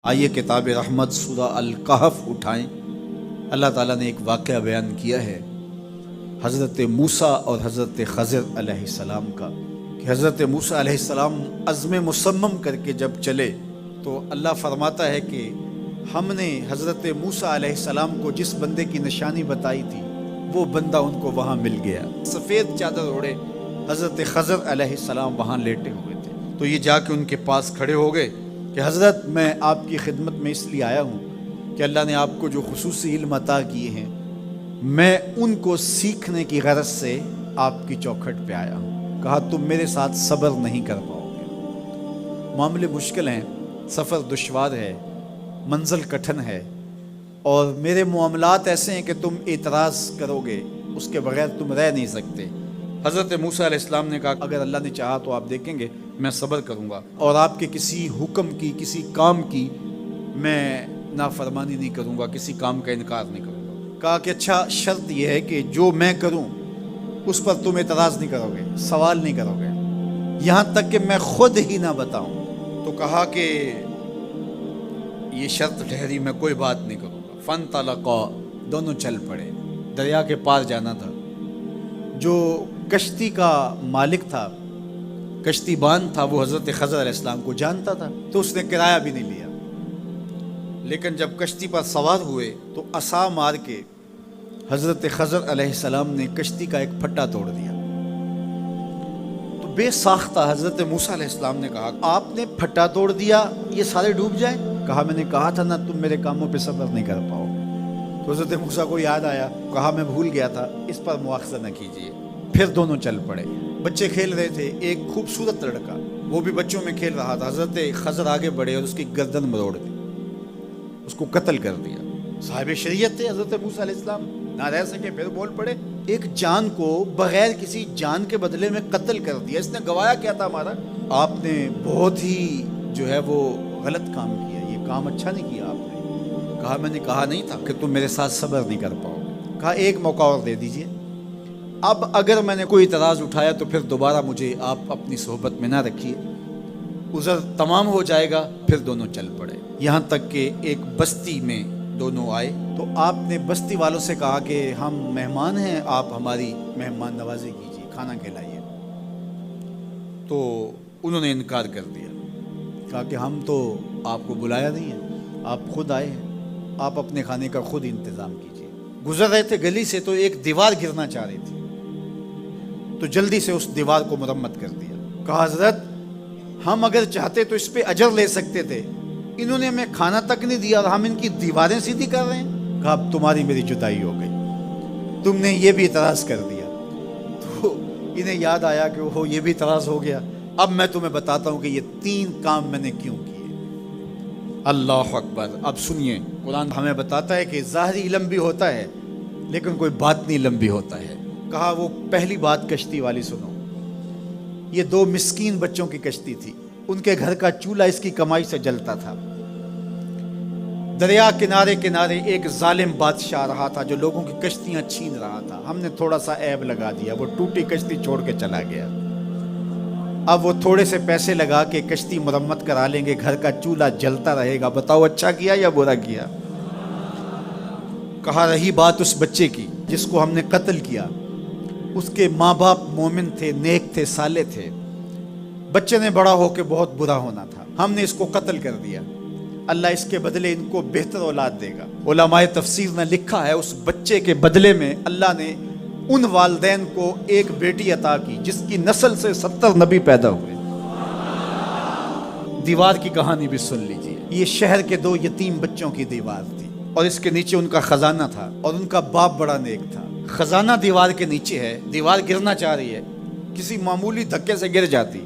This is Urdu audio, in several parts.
آئیے کتاب رحمت سورہ الکہف اٹھائیں۔ اللہ تعالیٰ نے ایک واقعہ بیان کیا ہے حضرت موسیٰ اور حضرت خضر علیہ السلام کا، کہ حضرت موسیٰ علیہ السلام عزم مصمم کر کے جب چلے تو اللہ فرماتا ہے کہ ہم نے حضرت موسیٰ علیہ السلام کو جس بندے کی نشانی بتائی تھی وہ بندہ ان کو وہاں مل گیا۔ سفید چادر اوڑھے حضرت خضر علیہ السلام وہاں لیٹے ہوئے تھے، تو یہ جا کے ان کے پاس کھڑے ہو گئے کہ حضرت میں آپ کی خدمت میں اس لیے آیا ہوں کہ اللہ نے آپ کو جو خصوصی علم عطا کیے ہیں میں ان کو سیکھنے کی غرض سے آپ کی چوکھٹ پہ آیا ہوں۔ کہا تم میرے ساتھ صبر نہیں کر پاؤ گے، معاملے مشکل ہیں، سفر دشوار ہے، منزل کٹھن ہے، اور میرے معاملات ایسے ہیں کہ تم اعتراض کرو گے اس کے بغیر تم رہ نہیں سکتے۔ حضرت موسیٰ علیہ السلام نے کہا اگر اللہ نے چاہا تو آپ دیکھیں گے میں صبر کروں گا اور آپ کے کسی حکم کی کسی کام کی میں نافرمانی نہیں کروں گا، کسی کام کا انکار نہیں کروں گا۔ کہا کہ اچھا شرط یہ ہے کہ جو میں کروں اس پر تم اعتراض نہیں کرو گے، سوال نہیں کرو گے، یہاں تک کہ میں خود ہی نہ بتاؤں۔ تو کہا کہ یہ شرط ٹھہری، میں کوئی بات نہیں کروں گا۔ فانطلقا، دونوں چل پڑے، دریا کے پار جانا تھا۔ جو کشتی کا مالک تھا، کشتی بان تھا، وہ حضرت خضر علیہ السلام کو جانتا تھا تو اس نے کرایہ بھی نہیں لیا، لیکن جب کشتی پر سوار ہوئے تو عصا مار کے حضرت خضر علیہ السلام نے کشتی کا ایک پھٹا توڑ دیا۔ تو بے ساختہ حضرت موسیٰ علیہ السلام نے کہا آپ نے پھٹا توڑ دیا، یہ سارے ڈوب جائیں؟ کہا میں نے کہا تھا نا تم میرے کاموں پہ صبر نہیں کر پاؤ۔ تو حضرت موسیٰ کو یاد آیا، کہا میں بھول گیا تھا، اس پر مواخذہ نہ کیجیے۔ پھر دونوں چل پڑے۔ بچے کھیل رہے تھے، ایک خوبصورت لڑکا وہ بھی بچوں میں کھیل رہا تھا۔ حضرت خضر آگے بڑھے اور اس کی گردن مروڑ دی، اس کو قتل کر دیا۔ صاحب شریعت تھے حضرت موسیٰ علیہ السلام، نہ رہ سکے، پھر بول پڑے ایک جان کو بغیر کسی جان کے بدلے میں قتل کر دیا، اس نے گوایا کیا تھا ہمارا؟ آپ نے بہت ہی جو ہے وہ غلط کام کیا، یہ کام اچھا نہیں کیا آپ نے۔ کہا میں نے کہا نہیں تھا کہ تم میرے ساتھ صبر نہیں کر پاؤ گے۔ کہا ایک موقع اور دے دیجئے، اب اگر میں نے کوئی اعتراض اٹھایا تو پھر دوبارہ مجھے آپ اپنی صحبت میں نہ رکھیے، عذر تمام ہو جائے گا۔ پھر دونوں چل پڑے، یہاں تک کہ ایک بستی میں دونوں آئے تو آپ نے بستی والوں سے کہا کہ ہم مہمان ہیں، آپ ہماری مہمان نوازی کیجیے، کھانا کھلائیے۔ تو انہوں نے انکار کر دیا، کہا کہ ہم تو آپ کو بلایا نہیں ہے، آپ خود آئے ہیں، آپ اپنے کھانے کا خود انتظام کیجیے۔ گزر رہے تھے گلی سے تو ایک دیوار گرنا چاہ رہی تھی، تو جلدی سے اس دیوار کو مرمت کر دیا۔ کہا حضرت ہم اگر چاہتے تو اس پہ اجر لے سکتے تھے، انہوں نے ہمیں کھانا تک نہیں دیا اور ہم ان کی دیواریں سیدھی کر رہے ہیں۔ کہا اب تمہاری میری جدائی ہو گئی، تم نے یہ بھی اعتراض کر دیا۔ تو انہیں یاد آیا کہ وہ یہ بھی اعتراض ہو گیا۔ اب میں تمہیں بتاتا ہوں کہ یہ 3 کام میں نے کیوں کیے۔ اللہ اکبر۔ اب سنیے، قرآن ہمیں بتاتا ہے کہ ظاہری علم بھی ہوتا ہے لیکن کوئی باطنی علم بھی ہوتا ہے۔ کہا وہ پہلی بات کشتی والی سنو، یہ 2 مسکین بچوں کی کشتی تھی، ان کے گھر کا چولہا اس کی کمائی سے جلتا تھا۔ دریا کنارے کنارے ایک ظالم بادشاہ رہا تھا جو لوگوں کی کشتیاں چھین رہا تھا، ہم نے تھوڑا سا عیب لگا دیا، وہ ٹوٹی کشتی چھوڑ کے چلا گیا۔ اب وہ تھوڑے سے پیسے لگا کے کشتی مرمت کرا لیں گے، گھر کا چولہا جلتا رہے گا، بتاؤ اچھا کیا یا برا کیا؟ کہا رہی بات اس بچے کی جس کو ہم نے قتل کیا، اس کے ماں باپ مومن تھے، نیک تھے، صالح تھے، بچے نے بڑا ہو کے بہت برا ہونا تھا، ہم نے اس کو قتل کر دیا، اللہ اس کے بدلے ان کو بہتر اولاد دے گا۔ علماء تفسیر نے لکھا ہے اس بچے کے بدلے میں اللہ نے ان والدین کو ایک بیٹی عطا کی جس کی نسل سے 70 نبی پیدا ہوئے۔ دیوار کی کہانی بھی سن لیجیے، یہ شہر کے 2 یتیم بچوں کی دیوار تھی اور اس کے نیچے ان کا خزانہ تھا اور ان کا باپ بڑا نیک تھا۔ خزانہ دیوار کے نیچے ہے، دیوار گرنا چاہ رہی ہے، کسی معمولی دھکے سے گر جاتی۔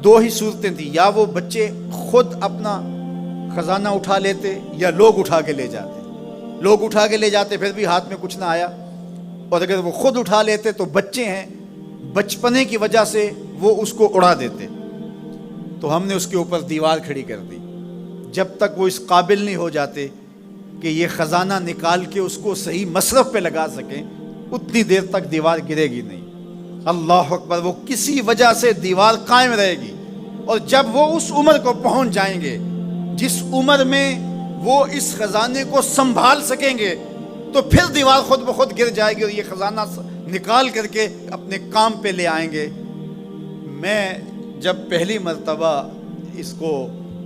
2 ہی صورتیں تھیں، یا وہ بچے خود اپنا خزانہ اٹھا لیتے یا لوگ اٹھا کے لے جاتے۔ لوگ اٹھا کے لے جاتے پھر بھی ہاتھ میں کچھ نہ آیا، اور اگر وہ خود اٹھا لیتے تو بچے ہیں، بچپنے کی وجہ سے وہ اس کو اڑا دیتے۔ تو ہم نے اس کے اوپر دیوار کھڑی کر دی، جب تک وہ اس قابل نہیں ہو جاتے کہ یہ خزانہ نکال کے اس کو صحیح مصرف پہ لگا سکیں، اتنی دیر تک دیوار گرے گی نہیں۔ اللہ اکبر۔ وہ کسی وجہ سے دیوار قائم رہے گی، اور جب وہ اس عمر کو پہنچ جائیں گے جس عمر میں وہ اس خزانے کو سنبھال سکیں گے تو پھر دیوار خود بخود گر جائے گی اور یہ خزانہ نکال کر کے اپنے کام پہ لے آئیں گے۔ میں جب پہلی مرتبہ اس کو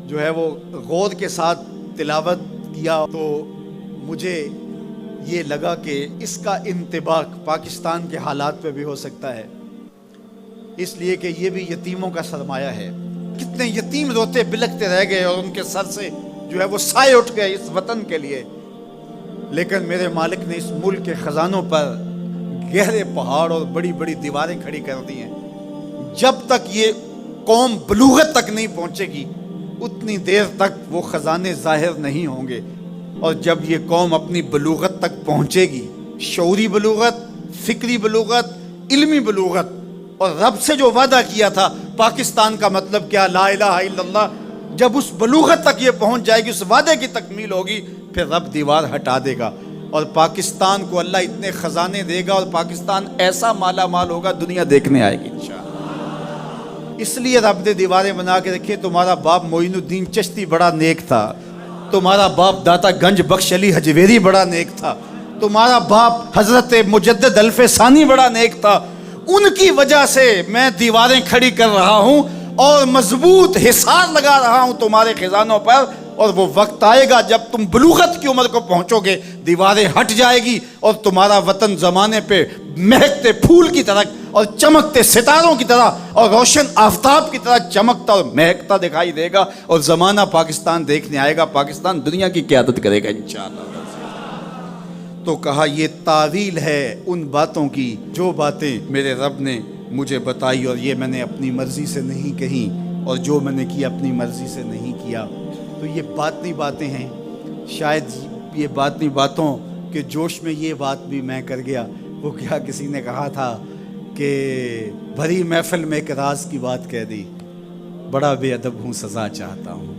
جو ہے وہ غور کے ساتھ تلاوت کیا تو مجھے یہ لگا کہ اس کا انطباق پاکستان کے حالات پہ بھی ہو سکتا ہے، اس لیے کہ یہ بھی یتیموں کا سرمایہ ہے۔ کتنے یتیم روتے بلکتے رہ گئے اور ان کے سر سے جو ہے وہ سائے اٹھ گئے اس وطن کے لیے، لیکن میرے مالک نے اس ملک کے خزانوں پر گہرے پہاڑ اور بڑی بڑی دیواریں کھڑی کر دی ہیں۔ جب تک یہ قوم بلوغت تک نہیں پہنچے گی اتنی دیر تک وہ خزانے ظاہر نہیں ہوں گے، اور جب یہ قوم اپنی بلوغت تک پہنچے گی، شعوری بلوغت، فکری بلوغت، علمی بلوغت، اور رب سے جو وعدہ کیا تھا پاکستان کا مطلب کیا، لا الہ الا اللہ، جب اس بلوغت تک یہ پہنچ جائے گی، اس وعدے کی تکمیل ہوگی، پھر رب دیوار ہٹا دے گا اور پاکستان کو اللہ اتنے خزانے دے گا اور پاکستان ایسا مالا مال ہوگا دنیا دیکھنے آئے گی انشاءاللہ۔ اس لیے رب نے دیواریں بنا کے رکھے۔ تمہارا باپ معین الدین چشتی بڑا نیک تھا، تمہارا باپ داتا گنج بخش علی حجویری بڑا نیک تھا، تمہارا باپ حضرت مجدد الف ثانی بڑا نیک تھا، ان کی وجہ سے میں دیواریں کھڑی کر رہا ہوں اور مضبوط حصار لگا رہا ہوں تمہارے خزانوں پر، اور وہ وقت آئے گا جب تم بلوغت کی عمر کو پہنچو گے، دیواریں ہٹ جائے گی اور تمہارا وطن زمانے پہ مہکتے پھول کی طرح اور چمکتے ستاروں کی طرح اور روشن آفتاب کی طرح چمکتا اور مہکتا دکھائی دے گا، اور زمانہ پاکستان دیکھنے آئے گا، پاکستان دنیا کی قیادت کرے گا انشاءاللہ۔ تو کہا یہ تعویل ہے ان باتوں کی جو باتیں میرے رب نے مجھے بتائی، اور یہ میں نے اپنی مرضی سے نہیں کہی، اور جو میں نے کیا اپنی مرضی سے نہیں کیا۔ تو یہ باطنی باتیں ہیں، شاید یہ باطنی باتوں کے جوش میں یہ بات بھی میں کر گیا۔ وہ کیا کسی نے کہا تھا کہ بھری محفل میں ایک راز کی بات کہہ دی، بڑا بے ادب ہوں سزا چاہتا ہوں۔